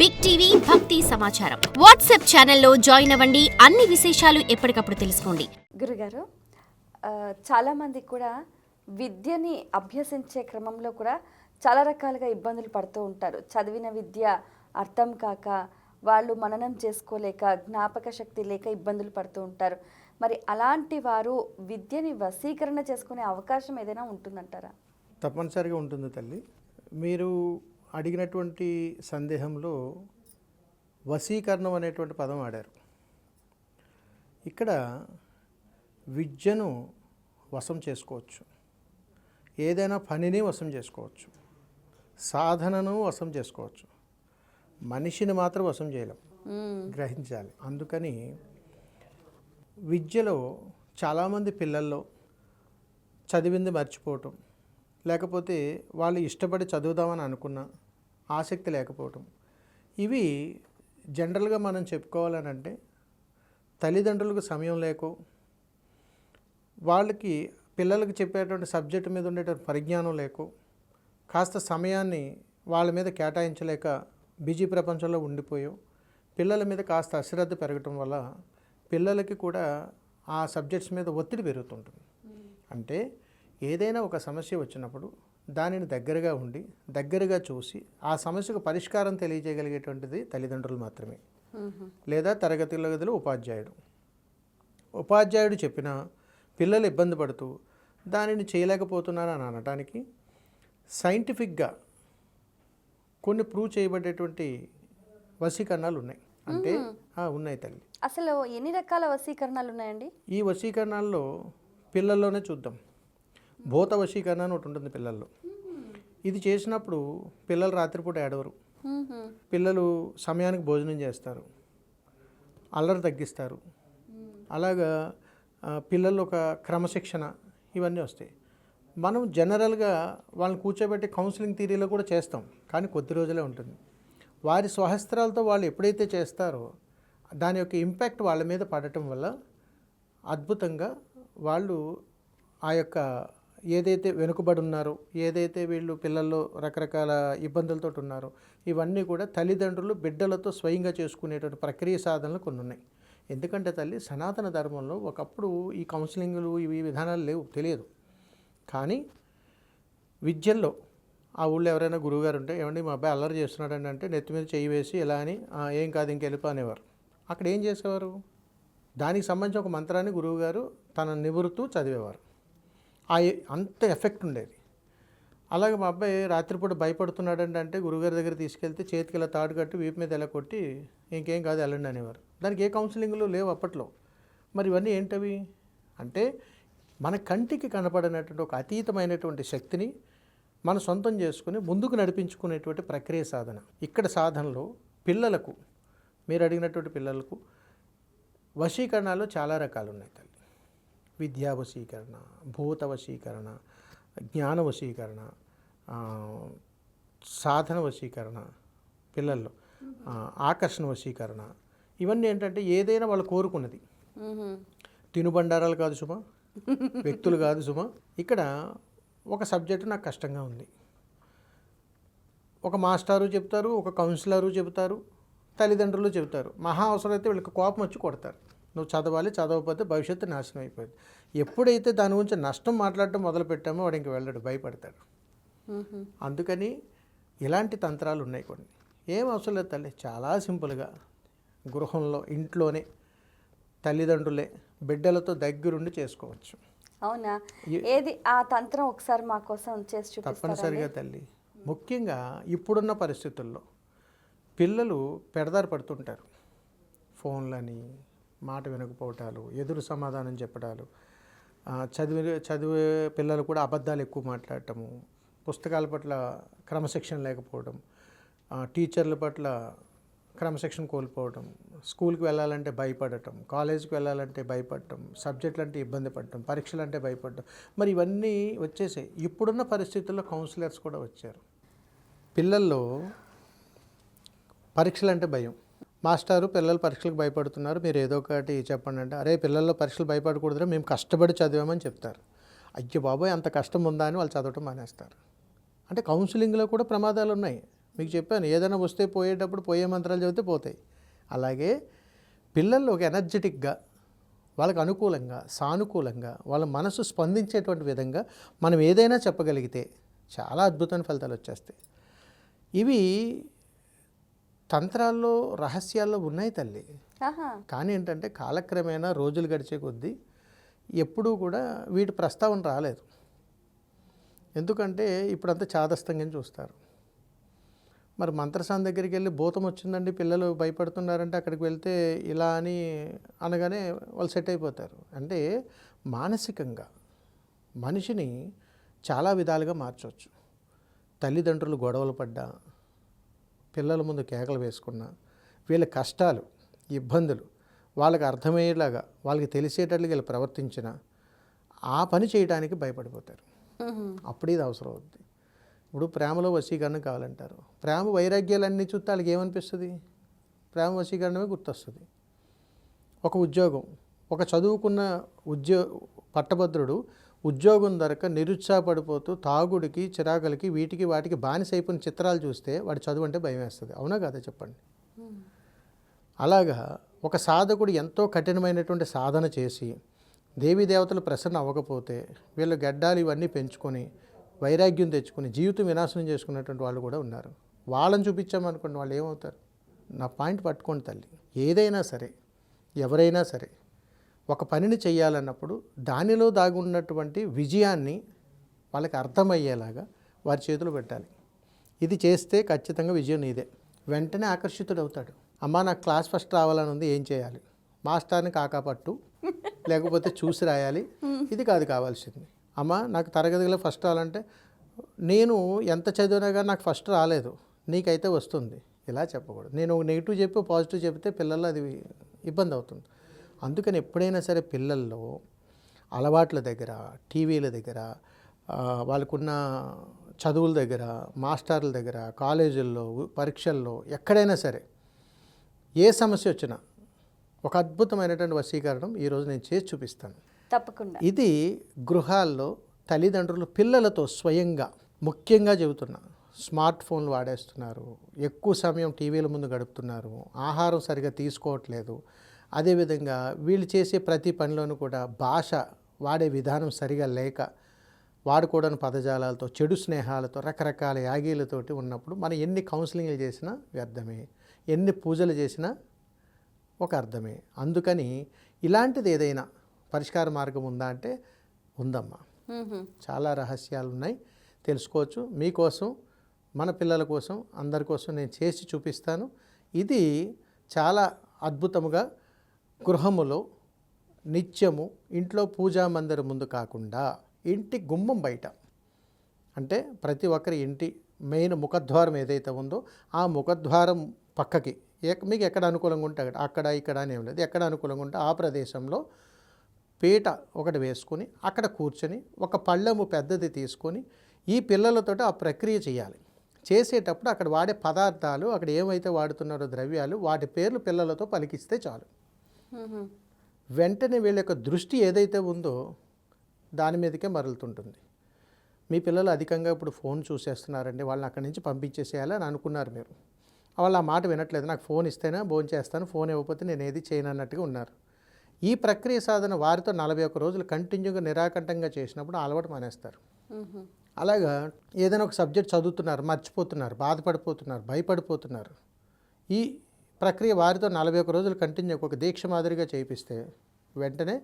Big TV భక్తి సమాచారం WhatsApp ఛానల్లో జాయిన్ అవ్వండి. అన్ని విశేషాలు ఎప్పటికప్పుడు తెలుసుకోండి. గురుగారు, చాలామంది కూడా విద్యని అభ్యసించే క్రమంలో కూడా చాలా రకాలుగా ఇబ్బందులు పడుతూ ఉంటారు. చదివిన విద్య అర్థం కాక, వాళ్ళు మననం చేసుకోలేక, జ్ఞాపక శక్తి లేక ఇబ్బందులు పడుతూ ఉంటారు. మరి అలాంటి వారు విద్యని వశీకరణ చేసుకునే అవకాశం ఏదైనా ఉంటుందంటారా? తప్పనిసరిగా ఉంటుంది తల్లి. మీరు అడిగినటువంటి సందేహంలో వశీకరణం అనేటువంటి పదం ఆడారు. ఇక్కడ విద్యను వశం చేసుకోవచ్చు, ఏదైనా పనిని వశం చేసుకోవచ్చు, సాధనను వశం చేసుకోవచ్చు, మనిషిని మాత్రం వశం చేయలేం, గ్రహించాలి. అందుకని విద్యలో చాలామంది పిల్లల్లో చదివింది మర్చిపోవటం, లేకపోతే వాళ్ళు ఇష్టపడి చదువుదామని అనుకున్న ఆసక్తి లేకపోవటం, ఇవి జనరల్గా మనం చెప్పుకోవాలని అంటే తల్లిదండ్రులకు సమయం లేకో, వాళ్ళకి పిల్లలకు చెప్పేటువంటి సబ్జెక్టు మీద ఉండేటువంటి పరిజ్ఞానం లేకో, కాస్త సమయాన్ని వాళ్ళ మీద కేటాయించలేక బిజీ ప్రపంచంలో ఉండిపోయో, పిల్లల మీద కాస్త అశ్రద్ధ పెరగటం వల్ల పిల్లలకి కూడా ఆ సబ్జెక్ట్స్ మీద ఒత్తిడి పెరుగుతుంటుంది. అంటే ఏదైనా ఒక సమస్య వచ్చినప్పుడు దానిని దగ్గరగా ఉండి, దగ్గరగా చూసి ఆ సమస్యకు పరిష్కారం తెలియజేయగలిగేటువంటిది తల్లిదండ్రులు మాత్రమే, లేదా తరగతి గదిలో ఉపాధ్యాయుడు చెప్పినా పిల్లలు ఇబ్బంది పడుతూ దానిని చేయలేకపోతున్నారని అనటానికి సైంటిఫిక్గా కొన్ని ప్రూవ్ చేయబడేటువంటి వశీకరణాలు ఉన్నాయి. అంటే ఉన్నాయి తల్లి. అసలు ఎన్ని రకాల వశీకరణాలు ఉన్నాయండి? ఈ వశీకరణాల్లో పిల్లల్లోనే చూద్దాం. భూత వశీకరణ అని ఒకటి ఉంటుంది పిల్లల్లో. ఇది చేసినప్పుడు పిల్లలు రాత్రిపూట ఏడవరు, పిల్లలు సమయానికి భోజనం చేస్తారు, అల్లరి తగ్గిస్తారు. అలాగా పిల్లలు ఒక క్రమశిక్షణ, ఇవన్నీ వస్తాయి. మనం జనరల్గా వాళ్ళని కూర్చోబెట్టి కౌన్సిలింగ్ థియరీలో కూడా చేస్తాం, కానీ కొద్ది రోజులే ఉంటుంది. వారి స్వహస్త్రాలతో వాళ్ళు ఎప్పుడైతే చేస్తారో దాని యొక్క ఇంపాక్ట్ వాళ్ళ మీద పడటం వల్ల అద్భుతంగా వాళ్ళు ఆ యొక్క ఏదైతే వెనుకబడి ఉన్నారో, ఏదైతే వీళ్ళు పిల్లల్లో రకరకాల ఇబ్బందులతో ఉన్నారో, ఇవన్నీ కూడా తల్లిదండ్రులు బిడ్డలతో స్వయంగా చేసుకునేటువంటి ప్రక్రియ సాధనలు కొన్ని ఉన్నాయి. ఎందుకంటే తల్లి, సనాతన ధర్మంలో ఒకప్పుడు ఈ కౌన్సిలింగ్లు ఇవి విధానాలు లేవు, తెలియదు. కానీ విద్యల్లో ఆ ఊళ్ళో ఎవరైనా గురువుగారు ఉంటే, ఏమండి మా అబ్బాయి అల్లరి చేస్తున్నాడని అంటే నెత్తి మీద చేయి వేసి ఎలా అని, ఏం కాదు ఇంకెళ్ళిపో అనేవారు. అక్కడ ఏం చేసేవారు? దానికి సంబంధించిన ఒక మంత్రాన్ని గురువుగారు తన నివృత్తు చదివేవారు. అంత ఎఫెక్ట్ ఉండేది. అలాగే మా అబ్బాయి రాత్రిపూట భయపడుతున్నాడంటే అంటే గురువుగారి దగ్గర తీసుకెళ్తే చేతికి ఇలా తాడు కట్టి వీపు మీద ఎలా కొట్టి ఇంకేం కాదు వెళ్ళండి అనేవారు. దానికి ఏ కౌన్సిలింగ్లు లేవు అప్పట్లో. మరి ఇవన్నీ ఏంటవి అంటే మన కంటికి కనపడినటువంటి ఒక అతీతమైనటువంటి శక్తిని మన సొంతం చేసుకుని ముందుకు నడిపించుకునేటువంటి ప్రక్రియ సాధన. ఇక్కడ సాధనలో పిల్లలకు, మీరు అడిగినటువంటి పిల్లలకు వశీకరణాలు చాలా రకాలు ఉన్నాయి తల్లి. విద్యా వశీకరణ, భూత వశీకరణ, జ్ఞాన వశీకరణ, సాధన వశీకరణ, పిల్లల్లో ఆకర్షణ వశీకరణ. ఇవన్నీ ఏంటంటే ఏదైనా వాళ్ళు కోరుకున్నది. తినుబండారాలు కాదు సుమా, వ్యక్తులు కాదు సుమా. ఇక్కడ ఒక సబ్జెక్టు నాకు కష్టంగా ఉంది, ఒక మాస్టారు చెప్తారు, ఒక కౌన్సిలరు చెబుతారు, తల్లిదండ్రులు చెబుతారు. మహా అవసరమైతే వీళ్ళకి కోపం వచ్చి కొడతారు. నువ్వు చదవాలి, చదవకపోతే భవిష్యత్తు నాశనం అయిపోయింది. ఎప్పుడైతే దాని గురించి నష్టం మాట్లాడటం మొదలు పెట్టామో వాడు ఇంక వెళ్ళాడు, భయపడతాడు. అందుకని ఇలాంటి తంత్రాలు ఉన్నాయి కొన్ని. ఏం అవసరం లేదు తల్లి, చాలా సింపుల్గా గృహంలో, ఇంట్లోనే తల్లిదండ్రులే బిడ్డలతో దగ్గరుండి చేసుకోవచ్చు. అవునా? ఏది ఆ తంత్రం ఒకసారి మా కోసం చేసి చూపిస్తారా? తప్పనిసరిగా తల్లి. ముఖ్యంగా ఇప్పుడున్న పరిస్థితుల్లో పిల్లలు పెడదారి పడుతుంటారు. ఫోన్లని, మాట వినకపోవటాలు, ఎదురు సమాధానం చెప్పడాలు, చదివే పిల్లలు కూడా అబద్ధాలు ఎక్కువ మాట్లాడటము, పుస్తకాల పట్ల క్రమశిక్షణ లేకపోవడం, టీచర్ల పట్ల క్రమశిక్షణ కోల్పోవడం, స్కూల్కి వెళ్ళాలంటే భయపడటం, కాలేజీకి వెళ్ళాలంటే భయపడటం, సబ్జెక్టులు అంటే ఇబ్బంది పడటం, పరీక్షలు అంటే భయపడటం. మరి ఇవన్నీ వచ్చేసాయి. ఇప్పుడున్న పరిస్థితుల్లో కౌన్సిలర్స్ కూడా వచ్చారు. పిల్లల్లో పరీక్షలు అంటే భయం. మాస్టారు పిల్లలు పరీక్షలకు భయపడుతున్నారు, మీరు ఏదో ఒకటి చెప్పండి అంటే, అరే పిల్లల్లో పరీక్షలు భయపడకూడదురా, మేము కష్టపడి చదివామని చెప్తారు. అయ్యో బాబోయ్ అంత కష్టం ఉందా అని వాళ్ళు చదవటం మానేస్తారు. అంటే కౌన్సిలింగ్లో కూడా ప్రమాదాలు ఉన్నాయి. మీకు చెప్పాను, ఏదైనా వస్తే పోయేటప్పుడు పోయే మంత్రాలు చదివితే పోతాయి. అలాగే పిల్లలు ఒక ఎనర్జెటిక్గా, వాళ్ళకు అనుకూలంగా, సానుకూలంగా, వాళ్ళ మనసు స్పందించేటువంటి విధంగా మనం ఏదైనా చెప్పగలిగితే చాలా అద్భుతమైన ఫలితాలు వచ్చేస్తాయి. ఇవి తంత్రాల్లో, రహస్యాల్లో ఉన్నాయి తల్లి. ఆహా. కానీ ఏంటంటే కాలక్రమేణా రోజులు గడిచే కొద్దీ ఎప్పుడూ కూడా వీటి ప్రస్తావన రాలేదు. ఎందుకంటే ఇప్పుడంతా చాదస్తంగా చూస్తారు. మరి మంత్రసాన్ దగ్గరికి వెళ్ళి భూతం వచ్చిందండి పిల్లలు భయపడుతున్నారంటే అక్కడికి వెళ్తే ఇలా అని అనగానే వాళ్ళు సెట్ అయిపోతారు. అంటే మానసికంగా మనిషిని చాలా విధాలుగా మార్చవచ్చు. తల్లిదండ్రులు గొడవలు పడ్డా, పిల్లల ముందు కేకలు వేసుకున్నా, వీళ్ళ కష్టాలు, ఇబ్బందులు వాళ్ళకి అర్థమయ్యేలాగా, వాళ్ళకి తెలిసేటట్లుగా వీళ్ళు ప్రవర్తించిన ఆ పని చేయడానికి భయపడిపోతారు. అప్పుడు ఇది అవసరం అవుతుంది. ఇప్పుడు ప్రేమలో వశీకరణ కావాలంటారు. ప్రేమ వైరాగ్యాలన్నీ చూస్తే వాళ్ళకి ఏమనిపిస్తుంది? ప్రేమ వశీకరణమే గుర్తొస్తుంది. ఒక ఉద్యోగం, ఒక చదువుకున్న పట్టభద్రుడు ఉద్యోగం దొరక నిరుత్సాహపడిపోతూ తాగుడికి, చిరాకులకి, వీటికి వాటికి బానిసైపోయిన చిత్రాలు చూస్తే వాడి చదువు అంటే భయం వేస్తుంది. అవునా కదా చెప్పండి? అలాగా ఒక సాధకుడు ఎంతో కఠినమైనటువంటి సాధన చేసి దేవీ దేవతలు ప్రసన్న అవ్వకపోతే వీళ్ళు గడ్డాలు ఇవన్నీ పెంచుకొని వైరాగ్యం తెచ్చుకొని జీవితం వినాశనం చేసుకున్నటువంటి వాళ్ళు కూడా ఉన్నారు. వాళ్ళని చూపించామనుకోండి, వాళ్ళు ఏమవుతారు? నా పాయింట్ పట్టుకోండి తల్లి. ఏదైనా సరే, ఎవరైనా సరే ఒక పనిని చేయాలన్నప్పుడు దానిలో దాగి ఉన్నటువంటి విజయాన్ని వాళ్ళకి అర్థమయ్యేలాగా వారి చేతులు పెట్టాలి. ఇది చేస్తే ఖచ్చితంగా విజయం నీదే. వెంటనే ఆకర్షితుడు అవుతాడు. అమ్మ నాకు క్లాస్ ఫస్ట్ రావాలని ఉంది, ఏం చేయాలి? మాస్టర్ని కాకాపట్టు, లేకపోతే చూసి రాయాలి. ఇది కాదు కావాల్సింది. అమ్మ నాకు తరగతిలో ఫస్ట్ రావాలంటే నేను ఎంత చదివినా కానీ నాకు ఫస్ట్ రాలేదు, నీకైతే వస్తుంది. ఇలా చెప్పకూడదు. నేను నెగిటివ్ చెప్పి పాజిటివ్ చెప్తే పిల్లల్లో అది ఇబ్బంది అవుతుంది. అందుకని ఎప్పుడైనా సరే పిల్లల్లో అలవాట్ల దగ్గర, టీవీల దగ్గర, వాళ్ళకున్న చదువుల దగ్గర, మాస్టర్ల దగ్గర, కాలేజీల్లో, పరీక్షల్లో, ఎక్కడైనా సరే ఏ సమస్య వచ్చినా ఒక అద్భుతమైనటువంటి వశీకరణం ఈరోజు నేను చేసి చూపిస్తాను. తప్పకుండా. ఇది గృహాల్లో తల్లిదండ్రులు పిల్లలతో స్వయంగా, ముఖ్యంగా చెబుతున్నా, స్మార్ట్ ఫోన్లు వాడేస్తున్నారు, ఎక్కువ సమయం టీవీల ముందు గడుపుతున్నారు, ఆహారం సరిగా తీసుకోవట్లేదు. అదేవిధంగా వీళ్ళు చేసే ప్రతి పనిలోనూ కూడా భాష వాడే విధానం సరిగా లేక, వాడుకోవడానికి పదజాలాలతో, చెడు స్నేహాలతో, రకరకాల యాగీలతోటి ఉన్నప్పుడు మనం ఎన్ని కౌన్సిలింగ్లు చేసినా వ్యర్థమే, ఎన్ని పూజలు చేసినా ఒక అర్థమే. అందుకని ఇలాంటిది ఏదైనా పరిష్కార మార్గం ఉందా అంటే ఉందమ్మా. చాలా రహస్యాలు ఉన్నాయి, తెలుసుకోవచ్చు. మీకోసం, మన పిల్లల కోసం, అందరి కోసం నేను చేసి చూపిస్తాను. ఇది చాలా అద్భుతముగా గృహములో నిత్యము ఇంట్లో పూజా మందిరం ముందు కాకుండా ఇంటి గుమ్మం బయట, అంటే ప్రతి ఒక్కరి ఇంటి మెయిన్ ముఖద్వారం ఏదైతే ఉందో ఆ ముఖద్వారం పక్కకి మీకు ఎక్కడ అనుకూలంగా ఉంటే అక్కడ ఇక్కడ అని ఏం లేదు, ఎక్కడ అనుకూలంగా ఉంటే ఆ ప్రదేశంలో పీట ఒకటి వేసుకొని అక్కడ కూర్చొని ఒక పళ్ళెము పెద్దది తీసుకొని ఈ పిల్లలతోటి ఆ ప్రక్రియ చేయాలి. చేసేటప్పుడు అక్కడ వాడే పదార్థాలు, అక్కడ ఏమైతే వాడుతున్నారో ద్రవ్యాలు, వాటి పేర్లు పిల్లలతో పలికిస్తే చాలు. వెంటనే వీళ్ళ యొక్క దృష్టి ఏదైతే ఉందో దాని మీదకే మరలుతుంటుంది. మీ పిల్లలు అధికంగా ఇప్పుడు ఫోన్ చూసేస్తున్నారండి, వాళ్ళని అక్కడి నుంచి పంపించేసేయాలి అని అనుకున్నారు మీరు. వాళ్ళు ఆ మాట వినట్లేదు, నాకు ఫోన్ ఇస్తేనే భోజనం చేస్తాను, ఫోన్ ఇవ్వకపోతే నేను ఏది చేయను అన్నట్టుగా ఉన్నారు. ఈ ప్రక్రియ సాధన వారితో 41 రోజులు కంటిన్యూగా నిరాకంటంగా చేసినప్పుడు అలవాటు మానేస్తారు. అలాగా ఏదైనా ఒక సబ్జెక్ట్ చదువుతున్నారు, మర్చిపోతున్నారు, బాధపడిపోతున్నారు, భయపడిపోతున్నారు. ఈ ప్రక్రియ వారితో 41 రోజులు కంటిన్యూ ఒక దీక్ష మాదిరిగా చేయిస్తే వెంటనే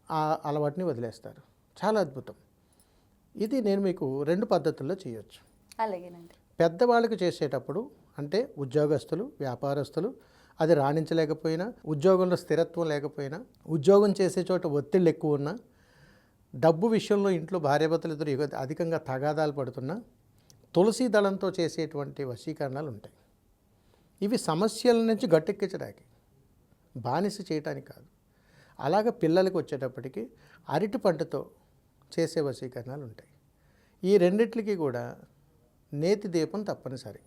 ఆ అలవాటుని వదిలేస్తారు. చాలా అద్భుతం. ఇది నేను మీకు 2 పద్ధతుల్లో చేయొచ్చు. అలాగేనండి. పెద్దవాళ్ళకి చేసేటప్పుడు అంటే ఉద్యోగస్తులు, వ్యాపారస్తులు, అది రాణించలేకపోయినా, ఉద్యోగంలో స్థిరత్వం లేకపోయినా, ఉద్యోగం చేసే చోట ఒత్తిళ్ళు ఎక్కువ ఉన్నా, డబ్బు విషయంలో ఇంట్లో భార్యాభర్తలు ఇద్దరు అధికంగా తగాదాలు పడుతున్నా, తులసి దళంతో చేసేటువంటి వశీకరణాలు ఉంటాయి. ఇవి సమస్యల నుంచి గట్టెక్కించడానికి, బానిస చేయటానికి కాదు. అలాగే పిల్లలకి వచ్చేటప్పటికి అరటి పంటతో చేసే వశీకరణాలు ఉంటాయి. ఈ రెండిట్లకి కూడా నేతి దీపం తప్పనిసరి.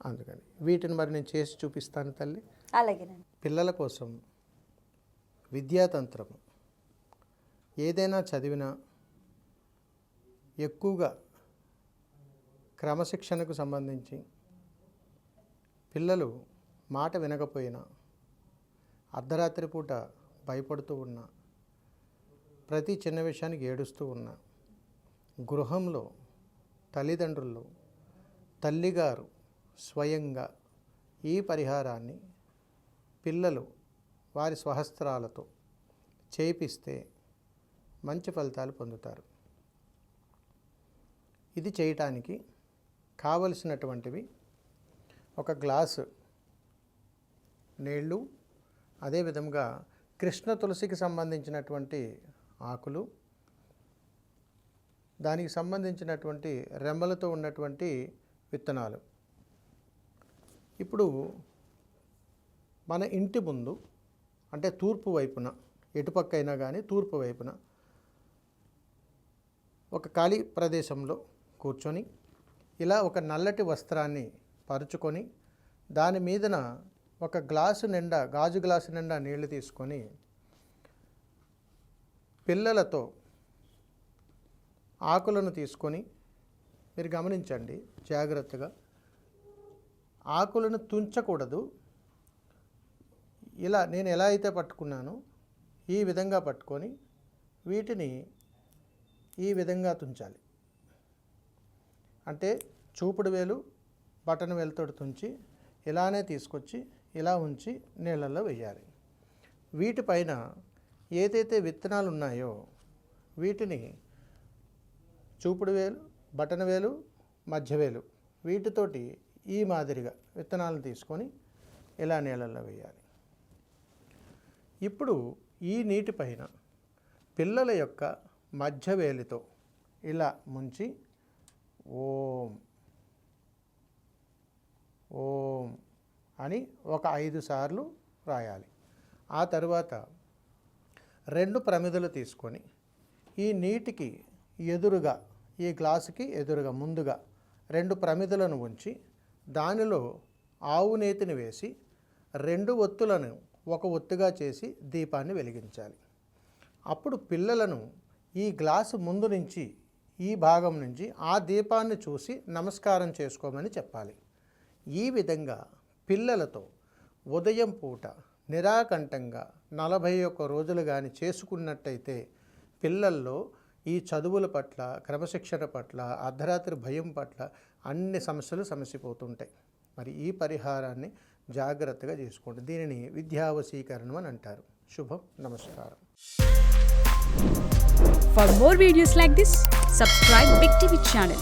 అందుకని వీటిని మరి నేను చేసి చూపిస్తాను తల్లి. అలాగేనండి. పిల్లల కోసం విద్యాతంత్రము ఏదైనా చదివినా ఎక్కువగా క్రమశిక్షణకు సంబంధించి పిల్లలు మాట వినకపోయినా, అర్ధరాత్రి పూట భయపడుతూ ఉన్నా, ప్రతి చిన్న విషయానికి ఏడుస్తూ ఉన్నా, గృహంలో తల్లిదండ్రులు, తల్లిగారు స్వయంగా ఈ పరిహారాన్ని పిల్లలు వారి స్వహస్త్రాలతో చేపిస్తే మంచి ఫలితాలు పొందుతారు. ఇది చేయటానికి కావలసినటువంటివి ఒక గ్లాసు నీళ్ళు, అదేవిధంగా కృష్ణ తులసికి సంబంధించినటువంటి ఆకులు, దానికి సంబంధించినటువంటి రెమ్మలతో ఉన్నటువంటి విత్తనాలు. ఇప్పుడు మన ఇంటి ముందు అంటే తూర్పు వైపున, ఎటుపక్క అయినా కానీ తూర్పు వైపున ఒక ఖాళీ ప్రదేశంలో కూర్చొని ఇలా ఒక నల్లటి వస్త్రాన్ని పరుచుకొని దాని మీదన ఒక గ్లాసు నిండా, గాజు గ్లాసు నిండా నీళ్లు తీసుకొని పిల్లలతో ఆకులను తీసుకొని, మీరు గమనించండి జాగ్రత్తగా, ఆకులను తుంచకూడదు. ఇలా నేను ఎలా అయితే పట్టుకున్నానో ఈ విధంగా పట్టుకొని వీటిని ఈ విధంగా తుంచాలి. అంటే చూపుడు వేలు బటన్ వేలుతో తుంచి ఇలానే తీసుకొచ్చి ఇలా ఉంచి నీళ్ళల్లో వేయాలి. వీటిపైన ఏదైతే విత్తనాలు ఉన్నాయో వీటిని చూపుడు వేలు, బటన్ వేలు, మధ్యవేలు వీటితోటి ఈ మాదిరిగా విత్తనాలను తీసుకొని ఇలా నీళ్ళల్లో వేయాలి. ఇప్పుడు ఈ నీటిపైన పిల్లల యొక్క మధ్యవేలితో ఇలా ముంచి ఓం ఓం అని ఒక 5 సార్లు రాయాలి. ఆ తర్వాత 2 ప్రమిదలు తీసుకొని ఈ నీటికి ఎదురుగా, ఈ గ్లాసుకి ఎదురుగా ముందుగా 2 ప్రమిదలను ఉంచి దానిలో ఆవు నేతిని వేసి 2 ఒత్తులను ఒక ఒత్తుగా చేసి దీపాన్ని వెలిగించాలి. అప్పుడు పిల్లలను ఈ గ్లాసు ముందు నుంచి, ఈ భాగం నుంచి ఆ దీపాన్ని చూసి నమస్కారం చేసుకోమని చెప్పాలి. ఈ విధంగా పిల్లలతో ఉదయం పూట నిరాకంఠంగా 41 రోజులు కానీ చేసుకున్నట్టయితే పిల్లల్లో ఈ చదువుల పట్ల, క్రమశిక్షణ పట్ల, అర్ధరాత్రి భయం పట్ల అన్ని సమస్యలు సమసిపోతుంటాయి. మరి ఈ పరిహారాన్ని జాగ్రత్తగా చేసుకోండి. దీనిని విద్యావశీకరణం అని అంటారు. శుభం. నమస్కారం. For more videos like this, subscribe Big TV channel.